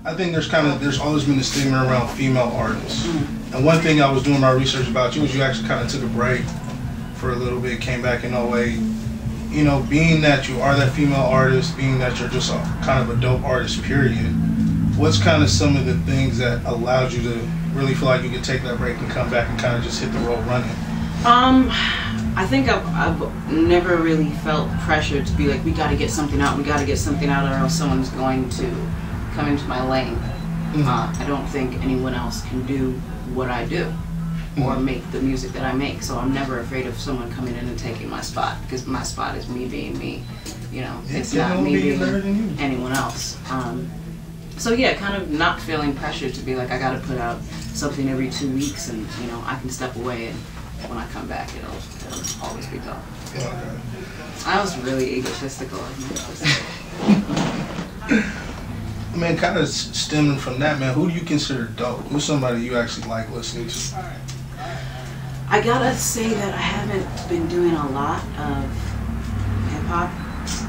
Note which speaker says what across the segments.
Speaker 1: I think there's always been a stigma around female artists. And one thing I was doing my research about you was you actually kind of took a break for a little bit, came back in 08. You know, being that you are that female artist, being that you're just kind of a dope artist, period, what's kind of some of the things that allowed you to really feel like you could take that break and come back and kind of just hit the road running?
Speaker 2: I think I've never really felt pressure to be like, we got to get something out, or else someone's going to come into my lane. I don't think anyone else can do what I do or make the music that I make, so I'm never afraid of someone coming in and taking my spot, because my spot is me being me, you know. It's not me being anyone else. So yeah, kind of not feeling pressure to be like, I gotta put out something every 2 weeks, and you know, I can step away, and when I come back, it'll always be dope. I was really egotistical.
Speaker 1: Man, kind of stemming from that, man, who do you consider dope? Who's somebody you actually like listening to?
Speaker 2: I gotta say that I haven't been doing a lot of hip-hop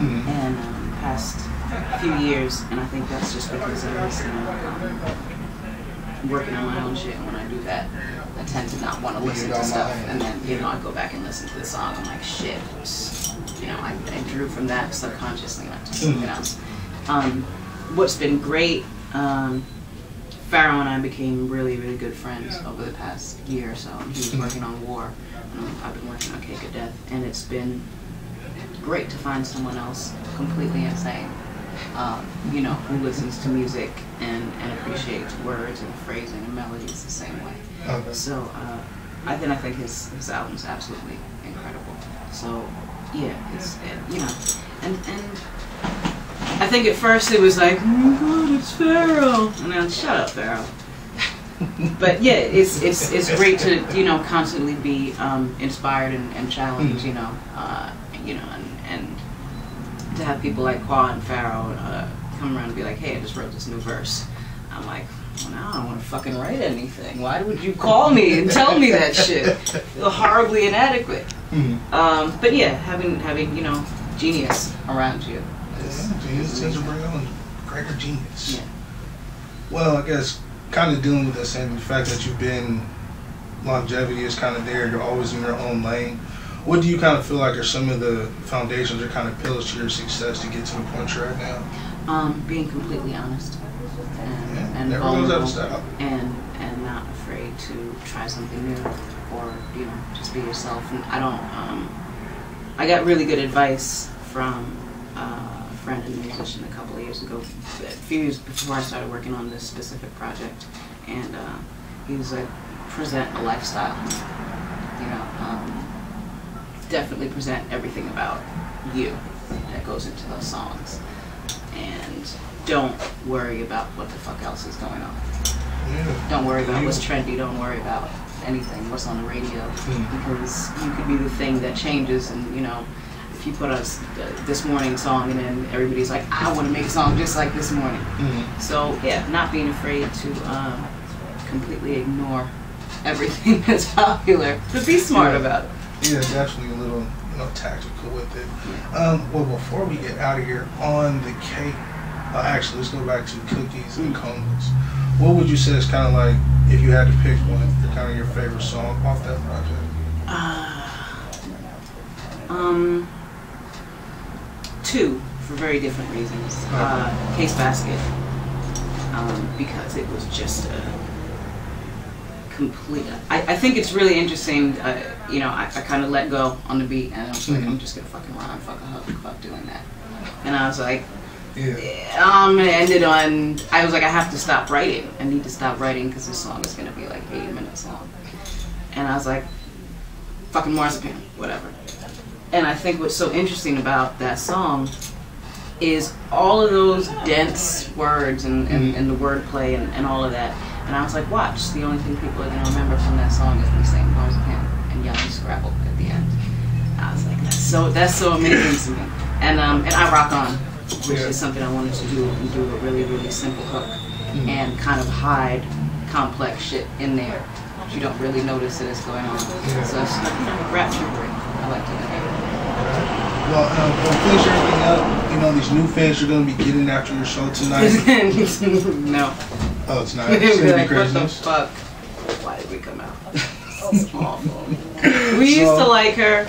Speaker 2: in the past few years, and I think that's just because I was working on my own shit. And when I do that, I tend to not want to listen to stuff, and then, you know, I go back and listen to the song, I'm like, shit, you know, I drew from that subconsciously, not to something else. What's been great, Pharaoh and I became really, really good friends over the past year or so. He was working on War, and I've been working on Cake of Death, and it's been great to find someone else completely insane, you know, who listens to music and appreciates words and phrasing and melodies the same way. So I think his album's absolutely incredible. So yeah, you know, and I think at first it was like, oh my God, it's Pharaoh, and then shut up, Pharaoh. But yeah, it's great to, you know, constantly be inspired and challenged, you know, and to have people like Qua and Pharaoh come around and be like, hey, I just wrote this new verse. I'm like, well, now I don't want to fucking write anything. Why would you call me and tell me that shit? I feel horribly inadequate. But yeah, having you know, genius around you.
Speaker 1: Genius tends to bring on greater genius. Yeah. Well, I guess kind of dealing with that same fact that you've been, longevity is kind of there, you're always in your own lane. What do you kind of feel like are some of the foundations or kind of pillars to your success to get to the point you're at now?
Speaker 2: Being completely honest and
Speaker 1: never goes out of style.
Speaker 2: And not afraid to try something new, or, you know, just be yourself. And I got really good advice from a friend and musician a couple of years ago, a few years before I started working on this specific project, and he was like, present a lifestyle, you know, definitely present everything about you that goes into those songs, and don't worry about what the fuck else is going on. Don't worry about what's trendy, don't worry about anything, what's on the radio, because you could be the thing that changes. And, you know, if you put us this morning song and then everybody's like, I want to make a song just like this morning. So yeah, not being afraid to completely ignore everything that's popular, but be smart about it.
Speaker 1: Yeah, definitely a little, you know, tactical with it. Well, before we get out of here, on the cake, actually, let's go back to cookies and comas. What would you say is kind of like, if you had to pick one, kind of your favorite song off that project?
Speaker 2: Two, for very different reasons. Case Basket, because it was just a complete. I think it's really interesting. You know, I kind of let go on the beat, and I was like, I'm just gonna fucking rhyme, fuck doing that. And I was like, it ended on. I was like, I have to stop writing. I need to stop writing because this song is gonna be like 80 minutes long. And I was like, fucking marzipan, whatever. And I think what's so interesting about that song is all of those dense words and the wordplay and all of that. And I was like, watch, the only thing people are going to remember from that song is me saying marzipan and yelling Scrabble at the end. I was like, that's so amazing to me. And I rock on, which is something I wanted to do, and do a really, really simple hook and kind of hide complex shit in there. But you don't really notice that it's going on. So it's like, you know, rap trickery. I like doing that.
Speaker 1: Well, finish everything up. You know, these new fans are going to be getting after your show tonight.
Speaker 2: No.
Speaker 1: Oh, it's not.
Speaker 2: They'll
Speaker 1: It's
Speaker 2: be like,
Speaker 1: be
Speaker 2: what the fuck? Why did we come out? Awful. We used to like her.